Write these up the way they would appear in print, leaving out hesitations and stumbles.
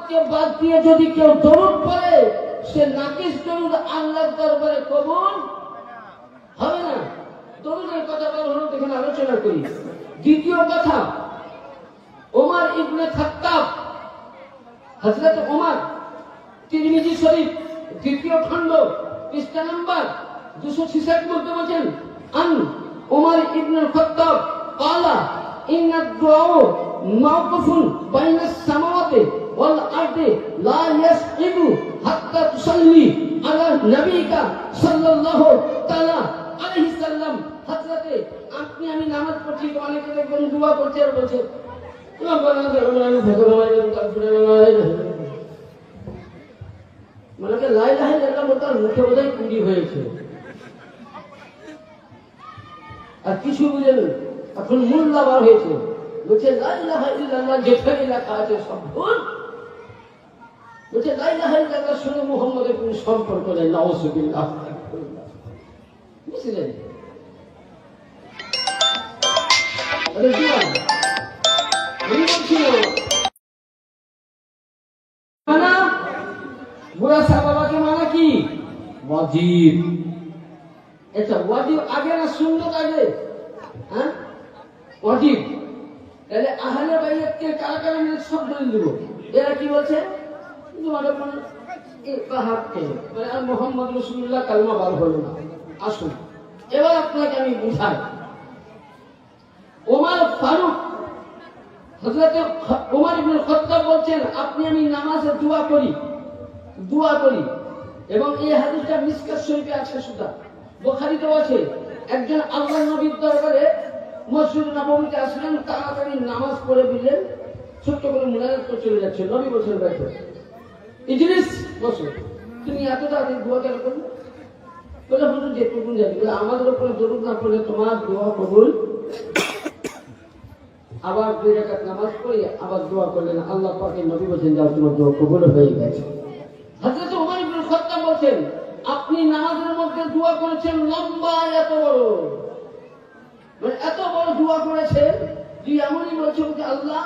আল্লাহকে বাদ দিয়ে যদি কেউ দরুদ পড়ে সে নাকিস দরুদ আল্লাহর দরবারে কবুল হবে না। দরুদের কথা বলা হলো, এখানে আলোচনা করি। দ্বিতীয় কথা, ওমর ইবনে খাত্তাব, হযরত ওমর, তিরমিজি শরীফ দ্বিতীয় খণ্ড পৃষ্ঠা নাম্বার 266 মধ্যে বলেন, আন ওমর ইবনে খাত্তাব قال ان الدعاء موقوف بين السماوات والارض لا يسقط حتى تصلي على نبيك صلى الله تعالى عليه وسلم। হযরতে আপনি আমি নামাজ পড়ছি, অনেকে দেখবেন দোয়া করছে আর বলছে মানে লা ইলাহা ইল্লাল্লাহ বলতে মুখে বোধহয় কুড়ি হয়েছে, আর কিছু বুঝেন এখন মোল্লা বার হয়েছে, বলছে লা ইলাহা ইল্লাল্লাহ যেখানে লেখা আছে সব ভুল। বলছে লা ইলাহা ইল্লাল্লাহ শুনে মুহাম্মদের কোন সম্পর্ক নেই, নাউযুবিল্লাহ। বুঝলেন? আরে জীবন আমি বলছি না, বুড়া সাহাবাকে মানা কি ওয়াজিব। এটা ওয়াজিব আগে না সুন্নাত আগে? হ্যাঁ, ওয়াজিব। তাহলে আহলে বাইতকে কারা কারা মিলে সব দলিল দেব। এরা কি বলছে? তোমাদের কোন ইবাহাতকে মানে আর মুহাম্মদ রাসূলুল্লাহ কালমা বার হলো না। আসুন এবার আপনাকে আমি বুঝাই। ওমর ফারুক, হযরত ওমর ইবনে খাত্তাব বলছেন, আপনি আমি নামাজে দোয়া করি এবং এই হাদিসটা মিশকাত শরীফে আছে, সুদা বুখারীতেও আছে। একজন আল্লাহর নবীর দরবারে মসজিদ নববীতে আসলেন, তাড়াতাড়ি নামাজ পড়ে দিলেন, ছোট্ট করে মুনাজাত করে চলে যাচ্ছে। নবী বলছেন, বাইরে ইজলিস, বসো। তুমি এত তাড়াতাড়ি দোয়া কেন করলে? বলে হুজুর যেটুকুন জানি, বলে আমাদের উপরে দরুদ না পড়লে তোমার দোয়া কবুল। আবার 2 রাকাত নামাজ পড়ে আবার দোয়া করলেন, আল্লাহ পাকের নবী বলেন, যাও তোমার দোয়া কবুল হয়ে গেছে। হযরত ওমর ইবনে খাত্তাব বলেন, আপনি নামাজের মধ্যে দোয়া করেছেন লম্বা, এত বড়, মানে এত বড় দোয়া করেছেন যে এমনই বলছেন যে আল্লাহ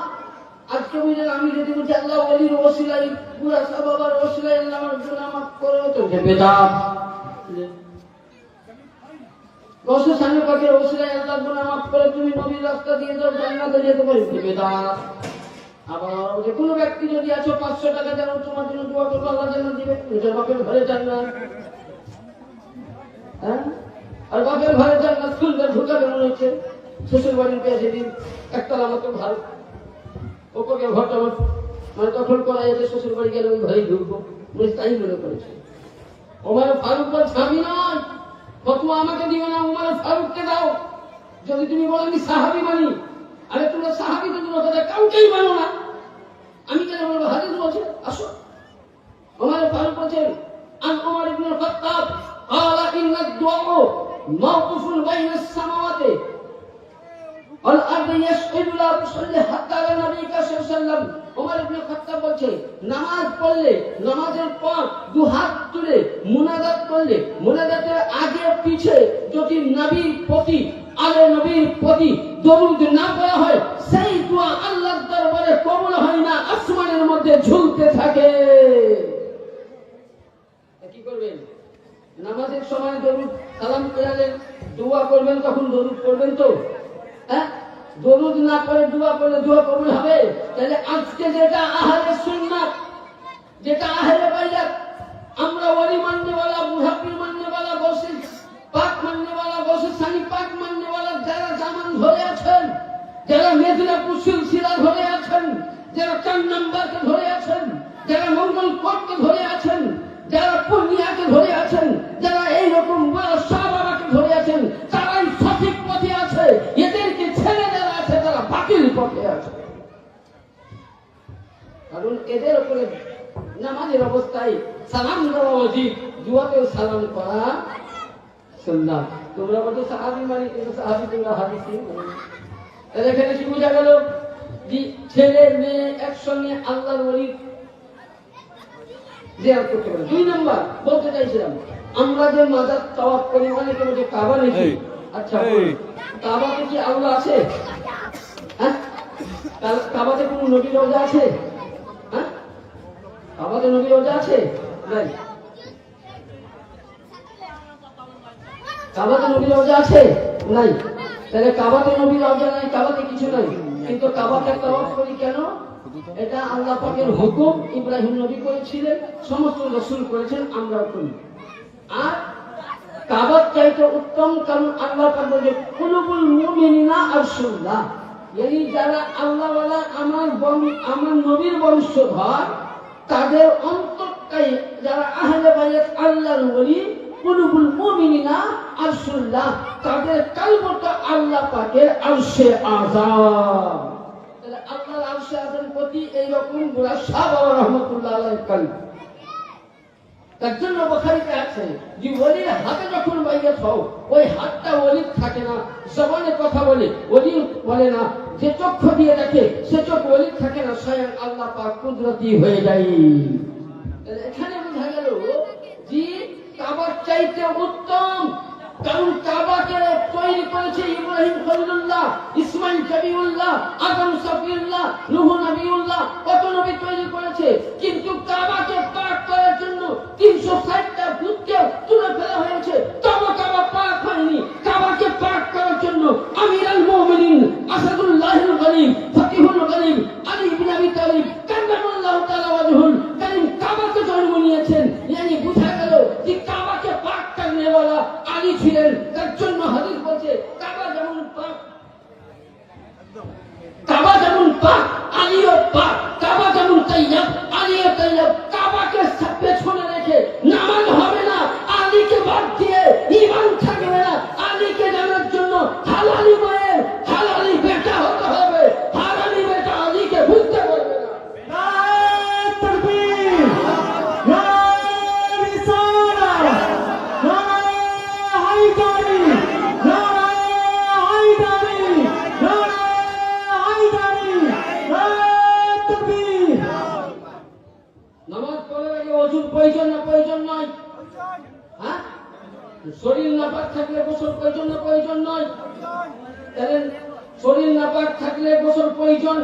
আজকে বুঝলেন, আমি যদি বলছি আল্লাহ ওলির ওসিলাই পুরা সাহাবার ওসিলাই আল্লাহ আমার গুনাহ মাফ করে, তো বেদাত। রসুল সামনে পাকের ওসিলাই আল্লাহ গুনাহ মাফ করে তুমি নবীর রাস্তা দিয়ে যাও, জান্নাতে যেতে পারি, বেদাত। আবার যে কোনো ব্যক্তি যদি আছো 500 টাকা যেন তোমার জন্য দোয়া করবো, আল্লাহ জান্নাত দিবে, নিজের বাপের ঘরে জান্নাত। হ্যাঁ, আর বাপের ঘরে জান্নাত খুলবে, ঢুকাবে মনে হচ্ছে শ্বশুর বাড়ির পেয়েছে দিন একতলা মতো ভালো, ওপরে ঘরটা মানে দখল করা যেতে, শ্বশুর বাড়ি গেলে ওই ঘরেই ঢুকবো, তাই মনে করেছে। ওমর ফারুক বলছে, আমি নয়, ফতোয়া আমাকে দিও না, ওমর ফারুককে দাও। যদি তুমি বলো আমি সাহাবী মানি, আরে তোমরা সাহাবী তো দূর কথা কাউকেই মানো না, আমি কেন বলবো? হাদিস বলছে, আসো। ওমর ফারুক বলছেন, আন ওমর ইবনে খাত্তাব قال ان الدعاء موقوف بين السماوات والارض يسجد لا تصلي حتى على النبي صلى الله عليه وسلم। ওমর ইবনে খাত্তাব বলছে, নামাজ পড়লে নামাজের পর দুই হাত তুলে মুনাজাত করলে মুনাজাতের আগে পিছে যদি নবীর প্রতি আলে নবীর প্রতি দরুদ না পড়া হয়, সেই দোয়া আল্লাহর দরবারে কবুল হয় না, আসমানের মধ্যে ঝুলতে থাকে। কি করবেন? নামাজের সময় দরুদ সালাম পড়লেন, দোয়া করবেন, তখন দরুদ পড়বেন তো। হ্যাঁ, দরুদ না পড়ে দোয়া করলে দোয়া কবুল হবে? তাহলে আজকে যেটা আহলে সুন্নাত, যেটা আহলে বাইত, আমরা ওলি মাননেওয়ালা, মুহাব্বির মাননেওয়ালা, বসে পাক মাননেওয়ালা, বসে সানি পাক মাননেওয়ালা যারা জামান ধরে আছেন, যারা মেদিনাপুর সিলসিলা ধরে আছেন, যারা 4 নম্বরকে ধরে আছেন, যারা মঙ্গল কোটকে ধরে আছেন, যারা পূর্ণিয়াকে ধরে আছেন, যারা এইরকম বড় সাহাবাকে ধরে আছেন, তারাই সঠিক পথে আছে। এদেরকে ছেড়ে যারা আছে তারা বাতিল পথে আছে। কারণ এদের উপরে নামাজের অবস্থায় সালাম দেওয়া উচিত, দুয়াতেও সালাম করা সুন্নাত। তোমরা বলছো সাহাবী মানি, কিন্তু সাহাবী তোমরা হাদিসই মানো। তাহলে এখানে কি বোঝা গেল যে ছেলে মেয়ে একসঙ্গে আল্লাহর ওলি জিয়ারত করতে পারে। 2 নাম্বার বলতে চাইছিলাম, আমরা যে মাজার তাওয়াফ করি, অনেকে বলে কাবা নাকি? আচ্ছা, কাবাতে কি আল্লাহ আছে? হ্যাঁ, কাবাতে কোনো নবী রওজা আছে? হ্যাঁ, রোজা আছে? নাই। কাবাতে নবীর রোজা আছে? নাই। তাহলে কাবাতে নবীর রোজা নাই, কাবাতে কিছু নাই, কিন্তু কাবাতে তাওয়াফ করি কেন? এটা আল্লাহ পাকের হুকুম, ইব্রাহিম নবী করেছিলেন, সমস্ত রাসূল করেছেন, আমরাও করি। আর কাবার চাইতে উত্তম, কারণ আল্লাহ পাক বলে কুলুবুল মুমিনিনা আরশুল্লাহ, yani যারা আল্লাহওয়ালা, আমার নবীর বংশধর, তাদের অন্তরটাই, যারা আহলে বায়াত আল্লাহর ওলি, কুলুবুল মুমিনিনা আরশুল্লাহ, তাদের কলবটা আল্লাহ পাকের আরশে আযম। তাহলে আল্লাহর আরশে আযম প্রতি এইরকম গোরা সাহাবা রাহমাতুল্লাহ আলাইহির কলব। তার জন্য বুখারীতে আছে যে ওলির হাতে যখন বাইয়াত হও, ওই হাতটা ওলির থাকে না, জবানে কথা বলে, ওলি বলে না, যে চক্ষু দিয়ে দেখে সে চোখ ওলির থাকে না, স্বয়ং আল্লাহ পাক কুদরতি হয়ে যায়। এখানে বোঝা গেল যে কাবার চাইতে উত্তম, কারণ কাবাকে তৈরি করেছে ইব্রাহিম খলিলুল্লাহ, ইসমাইল কবিউল্লাহ, আদম সফিউল্লাহ, নূহ নবিউল্লাহ, কত নবী তৈরি করেছে, কিন্তু কাবাকে পাক করার জন্য 360টা ভূতকে তুলে ফেলা হয়েছে, তবে কাবা পাক হয়নি। কাবাকে পাক করার জন্য আমিরুল মুমিনিন আসাদুল্লাহিল গলিব, ফকিহুল গলিব আলী ইবনে আবি তালিব কাল্লামাল্লাহু তাআলা ওয়াজহুল কারীম কাবাকে জন্ম নিয়েছেন। yani বুঝা গেল যে কাবাকে পাক করনে वाला আলী ছিলেন। তার জন্য হাদিস বলছে কাবা যেমন পাক, কাবা যেমন পাক, আলীও পাক, কাবা যেমন তাইয়্যিব, আলীও তাইয়্যিব। কাবাকে পেছনে রেখে নামাজ হবে না, আলীকে বাদ দিয়ে ঈমান থাকবে না। আলীকে জানার জন্য হালালি মায়ের হালালি বেটা হতে হবে, হালালি বেটা আলীকে বুঝতে পারবে না। নারায়ে তাকবীর, নারায়ে রিসালাত, নারায়ে হায়দারি, নারায়ে হায়দারি, নারায়ে হায়দারি, নারায়ে তাকবীর। নামাজ পড়ার আগে ওযুর প্রয়োজন না প্রয়োজন নয়? হ্যাঁ, শরীর নাপাক থাকলে গোসল প্রয়োজন না প্রয়োজন নয়? তাহলে শরীর নাপাক থাকলে গোসল প্রয়োজন,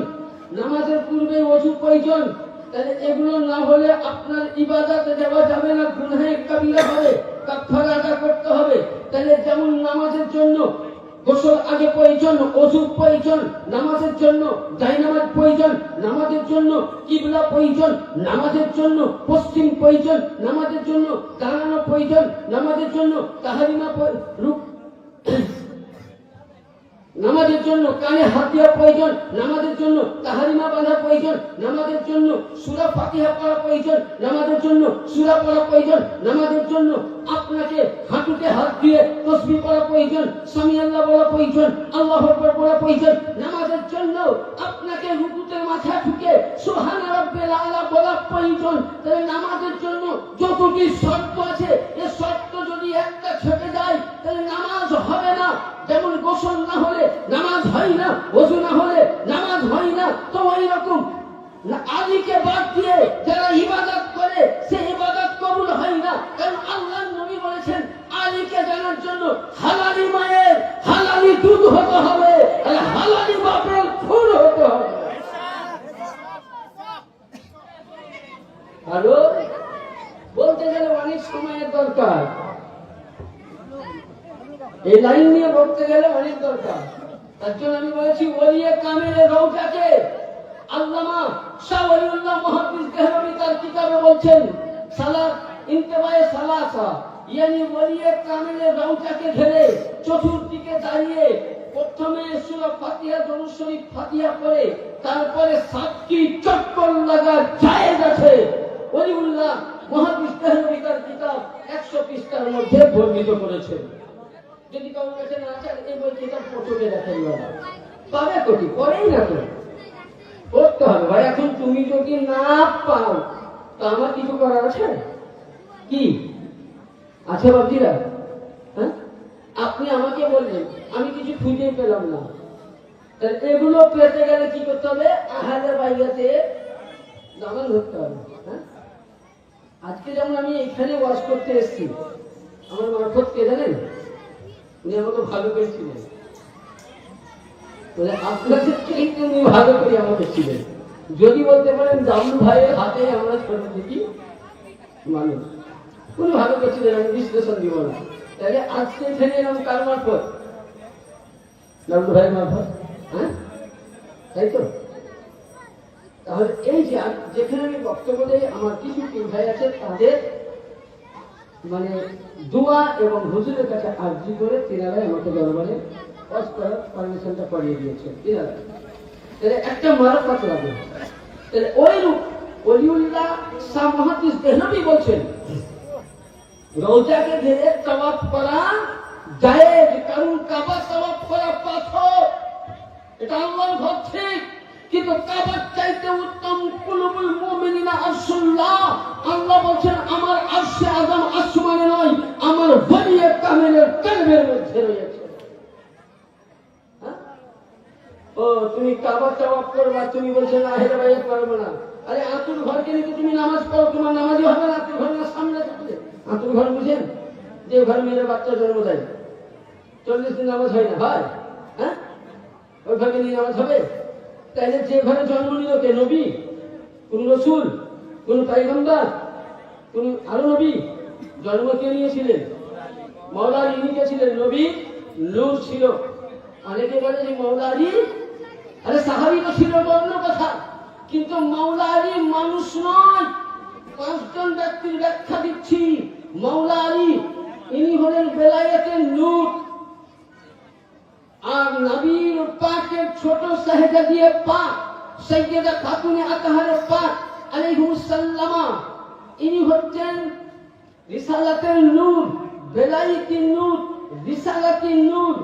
নামাজের পূর্বে ওযু প্রয়োজন। তাহলে এগুলো না হলে আপনার ইবাদতে যাওয়া যাবে না, গুনাহে কবিরা হবে, কাফারা আদা করতে হবে। তাহলে যেমন নামাজের জন্য গোসল আগে প্রয়োজন, ওযু প্রয়োজন, নামাজের জন্য জায়নামাজ প্রয়োজন, নামাজের জন্য কিবলা প্রয়োজন, নামাজের জন্য পশ্চিম প্রয়োজন, নামাজের জন্য দাঁড়ানো প্রয়োজন, নামাজের জন্য তাহরিমা নামাজের জন্য কানে হাত দেওয়া প্রয়োজন, নামাজের জন্য তাহরিমা বাঁধা প্রয়োজন, নামাজের জন্য সূরা ফাতিহা পড়া প্রয়োজন, নামাজের জন্য সূরা পড়া প্রয়োজন, নামাজের জন্য আপনাকে হাঁটুতে হাত দিয়ে তাসবিহ পড়া প্রয়োজন, সামি আল্লাহ বলা প্রয়োজন, আল্লাহু আকবার বলা প্রয়োজন। নামাজের জন্য আপনাকে রুকুতে মাথা ঠুকে সুবহান রাব্বিল আলা বলা প্রয়োজন। তাহলে নামাজের জন্য যতটি শর্ত আছে, এই শর্ত যদি একটা ছুটে যায় তাহলে নামাজ হবে না। যেমন গোসল না হলে নামাজ হয় না, ওযু না হলে নামাজ হয় না, তো ওই রকম আলীকে বাদ দিয়ে যারা ইবাদত করে সে ইবাদত কবুল হয় না। কারণ আল্লাহর নবী বলেছেন আলীকে জানার জন্য হালালি মায়ের হালালি দুধ হতে হবে, আর হালালি বাপের খুন হতে হবে। হ্যালো, বলতে গেলে অনেক সময়ের দরকার, এই লাইন নিয়ে বলতে গেলে অনেক দরকার। তার জন্য আমি বলেছি ওলিয়ে কামেলের রওজাকে আল্লামা শাহ ওলিউল্লাহ মুহাদ্দিস দেহলভী তার কিতাবে বলছেন সালাত ইন্তেবায়ে সালাসা, yani ওলিয়ে কামেলের রওজাকে ঘিরে চতুর্দিকে দাঁড়িয়ে প্রথমে সূরা ফাতিহা, দরুদ শরীফ ফাতিহা পড়ে তারপরে 7টি চক্কর লাগা জায়েজ আছে। ওলিউল্লাহ মুহাদ্দিস দেহলভী তার কিতাব 100 পৃষ্ঠার মধ্যে বর্ণিত করেছেন। যদি কারোর কাছে না আছে এই বই কিতাব পড়তে দেখাই না, পাবে কোটি পড়েই না, তো পড়তে হবে ভাই। এখন তুমি যদি না পাও তা আমার কিছু করার আছে কি? আছে বাবজিরা? হ্যাঁ, আপনি আমাকে বললেন, আমি কিছু খুঁজে পেলাম না, তাহলে এগুলো পেতে গেলে কি করতে হবে? আহারে বাইয়াতে নামাজ ধরতে হবে। হ্যাঁ, আজকে যেমন আমি এখানে ওয়াজ করতে এসেছি, আমার মারফত কে জানেন? উনি আমাকে ভালো করেছিলেন, বলে আপনাদের থেকে উনি ভালো করে আমাকে ছিলেন। যদি বলতে পারেন দামু ভাইয়ের হাতে আমরা ছোট থেকে মানুষ উনি ভালো করছিলেন, আমি বিশ্লেষণ দিব না। তাহলে আজকে এখানে এলাম কার মারফত? নামদু ভাই মারফত, হ্যাঁ তাই তো? তাহলে এই যে যেখানে আমি বক্তব্য দেই, আমার কিছু টিম ভাই আছে, তাদের মানে দোয়া এবং হুজুরের কাছে আর্জি করে তিনারাই আমাকে দরবারে পারমিশনটা করিয়ে দিয়েছেন। তিনারা তাহলে একটা মারফত লাগে। তাহলে ওই রূপ ওলিউল্লাহ শাহ মুহাদ্দিস দেহলভী বলছেন, রওজাকে ঘিরে তাওয়াফ করা জায়েজ, কারণ কাবা তাওয়াফ করা পাথর, এটা আল্লাহর ঘর ঠিক, কিন্তু কাবার চাইতে উত্তম কুলুবুল মুমিনিনা আরশুল্লাহ। আল্লাহ বলেন আমার আরশে আযম আসমানে নয়, আমার ওলিয়ে কামেলের কলবের মধ্যে রয়েছে। ও তুমি কাবা তাওয়াফ করবা, তুমি বলছো না হেরে ভাই পারবো না। আরে আতুর ঘরকে নিয়ে তুমি নামাজ পড়ো, তোমার নামাজই হবে না। আতুর ঘর না সামনে থাকলে আতুর ঘর বুঝেন, যে ঘর মেয়ের বাচ্চা জন্ম দেয় 40 দিন নামাজ হয় না, হয়? হ্যাঁ, ওই ঘরকে নিয়ে নামাজ হবে? তাইলে যে ঘরে জন্ম নিল কে? নবী, কোন রসুল, কোন পয়গম্বর, কোন আরো নবী জন্ম কে নিয়েছিলেন? মওলা আলী। ইনি কে ছিলেন? নবী নূর ছিল। অনেকে বলে যে মওলা আলী, আরে সাহাবী তো ছিল অন্য কথা, কিন্তু মওলা আলী মানুষ নয়। 5 জন ব্যক্তির ব্যাখ্যা দিচ্ছি। মওলা আলী ইনি হলেন বেলায়েতের নূর, আর নবীর পাকের ছোট শাহজাদিয়ে পাক সাইয়্যিদা খাতুনে আতহারের পাক আলাইহিস সালামা, ইনি হচ্ছেন রিসালাতের নূর, বেলায়েতের নূর, রিসালাতের নূর।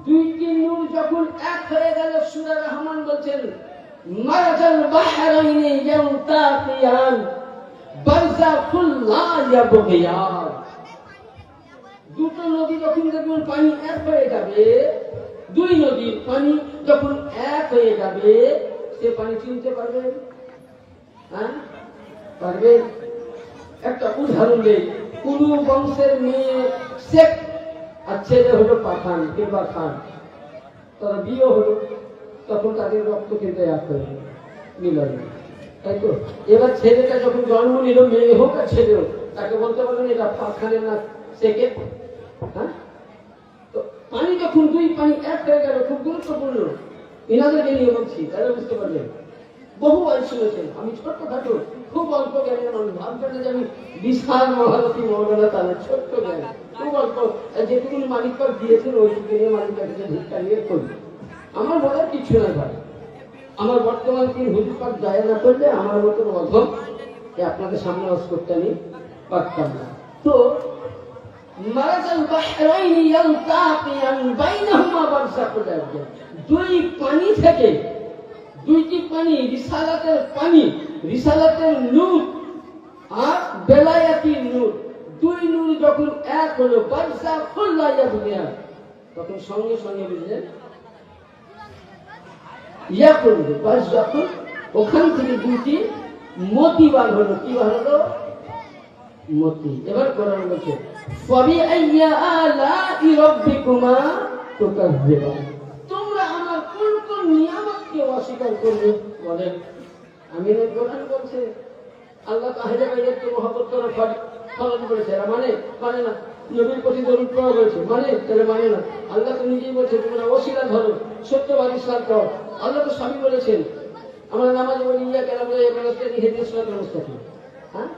দুইটি নূর যখন এক হয়ে গেল, সূরা রহমান বলছেন মারাজাল বাহরাইনি ইয়ালতাকিয়ান বারযাখুল লা ইয়াবগিয়ান। দুটো নদী যখন দেখবেন পানি এক হয়ে যাবে, দুই নদীর পানি যখন এক হয়ে যাবে, সে পানি চিনতে পারবে? হ্যাঁ পারবে? একটা উদাহরণ দেই। কোন বংশের মেয়ে শেখ আর ছেলে হলো পাঠান কিংবা খান, তারা বিয়ে হলো, তখন তাদের রক্ত কিন্তু এক হয়ে মিলন, তাই তো? এবার ছেলেটা যখন জন্ম নিল, মেয়ে হোক আর ছেলে হোক, তাকে বলতে পারবেন এটা পাখানের না শেখে? হ্যাঁ, তো পানি যখন দুই পানি এক হয়ে গেল, খুব গুরুত্বপূর্ণ। এনাদেরকে নিয়ে বলছি, তারা বুঝতে পারলেন। বহু আয় শুনেছেন, আমি ছোট্ট খাটো খুব অল্প জ্ঞানের মানুষ, ভাববেন যে আমি বিশাল মহারথী মৌলানা, তাদের ছোট্ট জ্ঞান, খুব অল্প। যেটুকু মালিকবার দিয়েছেন ওইটুকু নিয়ে মালিকের কাছে ভিক্ষা নিয়ে করি। আমার বলার কিছু নাই ভাই। আমার বর্তমান কি হুজুর পাক দয়া না করলে আমার মতো অধম আপনাদের সামনে আওয়াজ করতে আমি পারতাম না। তো মারাজাল বাহরাইনি ইয়ালতাকিয়ান বাইনাহুমা বারযাখুল লা ইয়াবগিয়ান, দুই পানি থেকে, দুইটি পানি, রিসালাতের পানি, রিসালাতের নূর আর বেলায়েতের নূর, দুই নূর যখন এক হলো, বারযাখুল লা ইয়াবগিয়ান, তখন সঙ্গে সঙ্গে বুঝলেন ইয়া করবে বারযাখুল, ওখান থেকে দুইটি মতি বার হলো। কি বার হলো? মতি। এবার কোরআন বলছে ফাবিআইয়্যা আলা'i রাব্বিকুমা তুকাজ্জিবান, তোমরা আমার কোন কোন নিয়ামতকে অস্বীকার করবে? বলেন। আমি কোরআন বলছে আল্লাহ তাআলা বাইরেকে মহব্বত করার ফরজ করেছে, এরা মানে না। নবীর প্রতি দরুদ পড়া হয়েছে, তাহলে মানে না। আল্লাহ তো নিজেই বলছে তোমরা ওসিলা ধরো, সত্যবাদী ইসলাম করো। আল্লাহ তো সবই বলেছেন, আমরা নামাজ বলি ইয়া কেন বলে হেদিস সিরাতাল মুস্তাকিম। হ্যাঁ,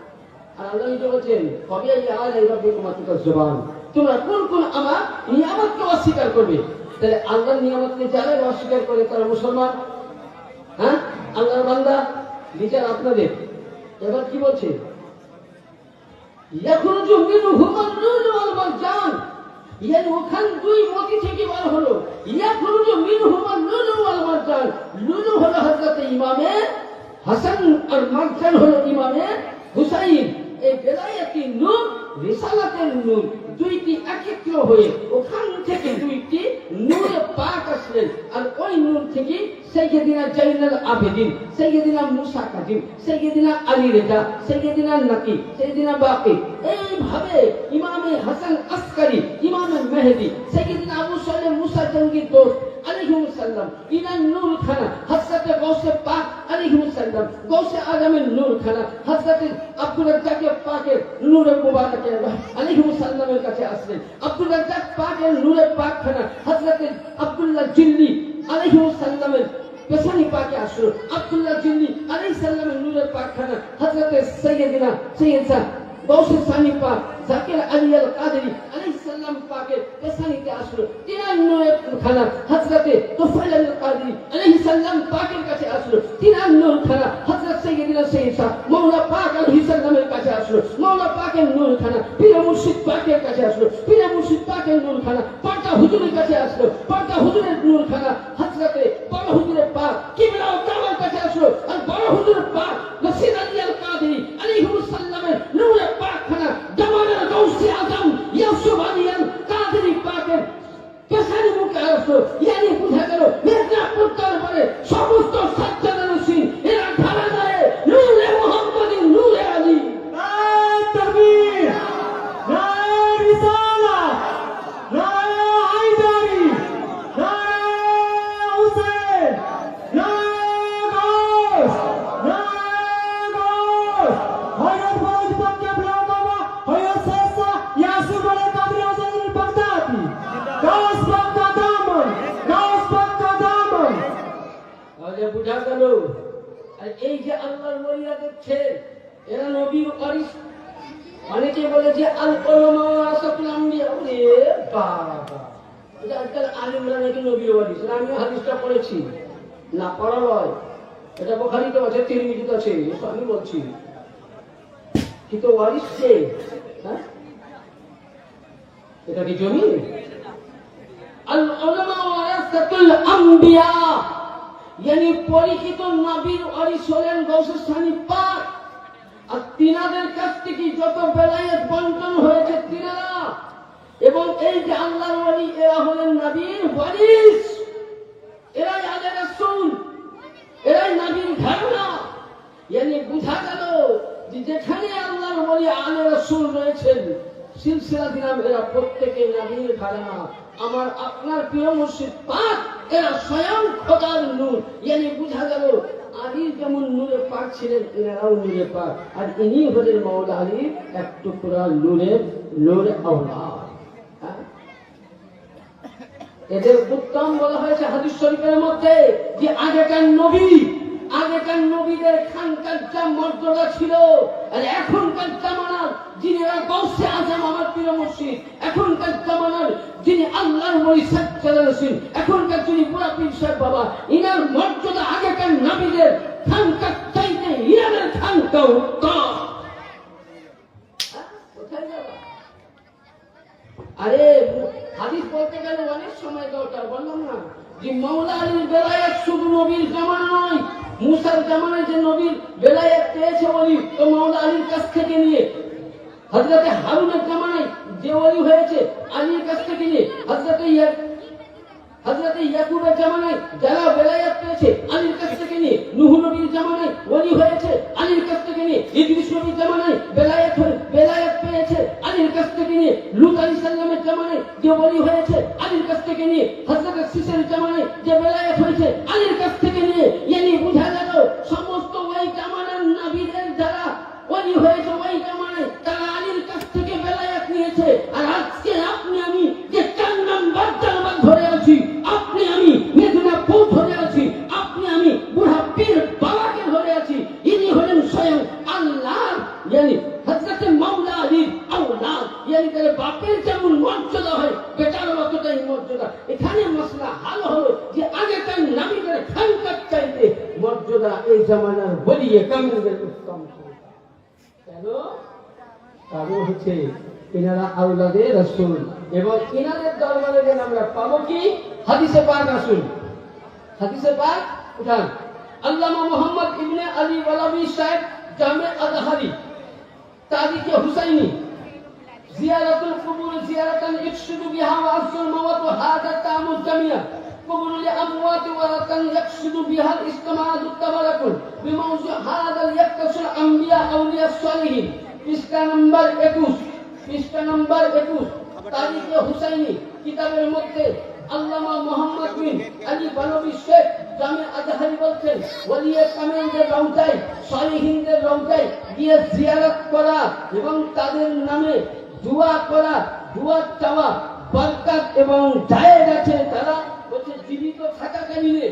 আর আল্লাহ নিজে বলছেন ফাবিআইয়্যা আলা'i রাব্বিকুমা তুকাজ্জিবান, তোমরা কোন কোন আমার নিয়ামতকে অস্বীকার করবে? তাহলে আল্লাহর নিয়ামতকে যারা অস্বীকার করে তারা মুসলমান। হ্যাঁ, আল্লাহর বান্দা। বিচার আপনাদের। এবার কি বলছে? ইয়াখরুজু মিনহুমা নুন ওয়াল মারজান, ইয়ানি ওখান দুই মতি থেকে বার হলো। ইয়াখরুজু মিনহুমা নুন ওয়াল মারজান, নুন হলো হযরত ইমামে হাসান আর মারজান হলো ইমামে হুসাইন। এই বেলায়েতের নূর, রিসালাতের নূর, দুইটি একত্র হয়ে ওখান থেকে দুইটি নূরে পাক আসলেন। আর ওই নূর থেকে সাইয়্যিদিনা জাইনুল আবেদিন, সাইয়্যিদিনা মুসা কাজিম, সাইয়্যিদিনা আলী রেজা, সাইয়্যিদিনা নাকি, সাইয়্যিদিনা বাকি, এইভাবে ইমামে হাসান আসকারি, ইমামে মেহেদি, সাইয়্যিদিনা আবু সালেহ মুসা জঙ্গির দোস্ত আলাইহিস সালাম, ইনার নূর খানা হযরতে গাউসে পাক আলাইহিস সালাম, গাউসে আজমের নূর খানা হযরতে আব্দুল রাজ্জাক পাকের নূরে মুবারক আলাইহিস সালামের কাছে আসলেন। আব্দুল রাজ্জাক পাকের নূরে পাক খানা হযরতে আব্দুল্লাহ জিল্লি আলাইহিস সালামের পেছানি পাকে আসলো। আব্দুল্লাহ জিল্লি আলাইহিস সালামের নূরে পাক খানা হযরতে সাইয়্যিদিনা সাইয়্যিদা গাউসে সানি পাক জাকির আলী আল কাদেরী আলাইহিস সালাম পাকের পেছানিতে আসলো। তিনার নূরে খানা হযরতে তুফাইল আল কাদেরী আলাইহিস সালাম পাকের কাছে আসলো। তিনার নূর খানা হযরত সাইয়্যিদিনা সাইয়্যিদা মাওলা পাক আলাইহিস সালামের কাছে আসলো। মাওলা পাকের নূর খানা পীর মুর্শিদ পাকের কাছে আসলো। পীর মুর্শিদ পাকের নূর খানা পাটা হুজুরের কাছে আসলো। পাটা হুজুরের নূর খানা হযরতে বড় হুজুরের পাক কিবলা ও কাবার কাছে আসলো। আর বড় হুজুরের পাক রশিদ আলী আল কাদেরী আলাইহিস সালামের নূরে পাক খানা জামানের গাউসে আজম ইউসুফ আলী আল কাদেরী পাকের পেছানি মুখে আসলো। ইয়ানি বুঝা গেল মির্জাপুর দরবারে সমস্ত সাজ্জাদা রশিদ এরা ঢালা দেয় নূরে মুহাম্মদী নূরে আলী। নারায়ে তাকবীর, নারায়ে রিসালাত, নারায়ে হায়দারি, নারায়ে হুসাইন, নারায়ে গাউস, নারায়ে গাউস। হযরত ফরজ পাঞ্জাব লাগাবা হযরত সাইয়্যিদ ইয়াসুফ আলী কাদরি আজাদ বাগদাদি, গাউস পাক কা দামন, গাউস পাক কা দামন। তাহলে বুঝা গেল। আর এই যে আল্লাহর ওলিরা দেখছে এরা নবীর ওয়ারিস। অনেকে বলে যে আল উলামা ওয়ারাসাতুল আম্বিয়া। ওরে বাবা, এটা আজকাল আলিমরা নাকি নবীর ওয়ারিস। না, আমি হাদিসটা পড়েছি, না পড়া নয়, এটা বুখারীতে আছে, তিরমিজিতে আছে, এটা আমি বলছি। কিন্তু ওয়ারিস কে? হ্যাঁ, এটা কি জমি? আল উলামা ওয়ারাসাতুল আম্বিয়া, यानी পরিচিত নবীর ওয়ারিস হলেন গাউসে সানি পাক। আর তিনাদের কাছ থেকে যত বেলায়েত বন্টন হয়েছে তিনারা, এবং এই যে আল্লাহর ওলি এরা হলেন নবীর ওয়ারিস। এরাই আলে রাসূল, এরাই নবীর ঘরানা। यानी বুঝা গেল যে যেখানে আল্লাহর ওলি আলে রাসূল রয়েছেন সিলসিলা দিলাম এরা প্রত্যেকে নবীর ঘরানা। আমার আপনার প্রিয় মুর্শিদ পাক এরা স্বয়ং খোদার নূর। यानी বুঝা গেল আলী যেমন নূরে পাক ছিলেন এনারাও নূরে পাক। আর ইনি হলেন মাওলা আলী এক টুকরা নূর আওলাদ। এদের উত্তম বলা হয়েছে হাদিস শরীফের মধ্যে যে আগেকার নবীদের খানকার যা মর্যাদা ছিল, আর এখনকার জামানার যিনি গাউসে আজম আমার প্রিয় মুর্শিদ, এখনকার জামানার যিনি আল্লাহর ওলি সাজ্জাদা রশিদ, এখনকার যিনি বুড়া পীর সাহেব বাবা, ইনার মর্যাদা আগেকার নবীদের খানকার চাইতে ইনাদের খানকা উত্তম। কোথায় যাবা? আরে হাদিস বলতে গেলে অনেক সময় দরকার। বললাম না যে মাওলা আলীর বেলায়েত শুধু নবীর জামানা নয়, মুসার জামানায় যে নবীর বেলায়েত পেয়েছে ওলি, তো মাওলা আলীর কাছ থেকে নিয়ে, হযরতে হারুনের জামানায় যে ওলি হয়েছে আলীর কাছ থেকে নিয়ে, হযরতে ইয়াকুবের জামানায় যারা বেলায়েত পেয়েছে আলীর কাছ থেকে নিয়ে, নূহ নবীর জামানায় ওলি হয়েছে আলীর কাছ থেকে নিয়ে, ইদ্রিস নবীর জামানায় বেলায়েত পেয়েছে আলীর কাছ থেকে নিয়ে, লূত আলাইহিস সালামের জামানায় যে ওলি হয়েছে আলীর কাছ থেকে নিয়ে, হযরত সিসের জামানায় যে বেলায়েত হয়েছে আলীর কাছ থেকে নিয়ে। यानी বুঝা গেল সমস্ত ওই জামানার নবীদের যারা ওলি হয়েছে ওই জামানায় তারা আলীর কাছ থেকে বেলায়েত নিয়েছে। আর আজকে আপনি আমি যে 4 নম্বর জামাত ধরে আছি, আপনি আমি মেদিনীপুর ধরে আছি, আপনি আমি বুড়া পীর বাবাকে ধরে আছি, ইনি হলেন স্বয়ং আল্লাহ। यानी হযরত মাওলা আলীর আওলাদ। यानी তার বাপের যেমন মর্যাদা হয় বেটার অতটাই মর্যাদা। এখানে মসলা হাল হলো যে আগেকার নবীদের খানকার চাইতে মর্যাদা এই জামানার ওলিয়ে কামিলদের উত্তম ছিল। কেন? কারণ হচ্ছে ইনারা আওলাদে রাসূল, এবং ইনাদের দরবারে গেলে আমরা পাবো কি? হাদিসে পাক আসুন, হাদিসে পাক উঠান। আল্লামা মুহাম্মদ ইবনে আলী ওয়ালাবি সাহেব জামে আজহারি তারিখে হুসাইনি জিয়ারাতুল কুবুর জিয়ারাতান ইকসুদু বিহা ওয়া আযুল মাওয়াত হাদা তামুল জামিয়া কুবুর লিআমওয়াত ওয়া রাতান ইকসুদু বিহা ইসতিমাদু তাবারাকুল বিমাউযু হাদা ইয়াকতাসুল আম্বিয়া আউলিয়া সালিহিন। পৃষ্ঠা নম্বর 21 তারিখে হুসাইনি কিতাবের মধ্যে আল্লামা মোহাম্মদ বিন আলী বানবী শেখ জামে আজহারি বলছেন, ওলিয়ে কামেলদের রওজায়, সালিহিনদের রওজায় গিয়ে জিয়ারত করা এবং তাদের নামে দোয়া করা, দোয়া চাওয়া, বরকত এবং জায়েজ আছে। তারা বলছে জীবিত থাকাকালীনে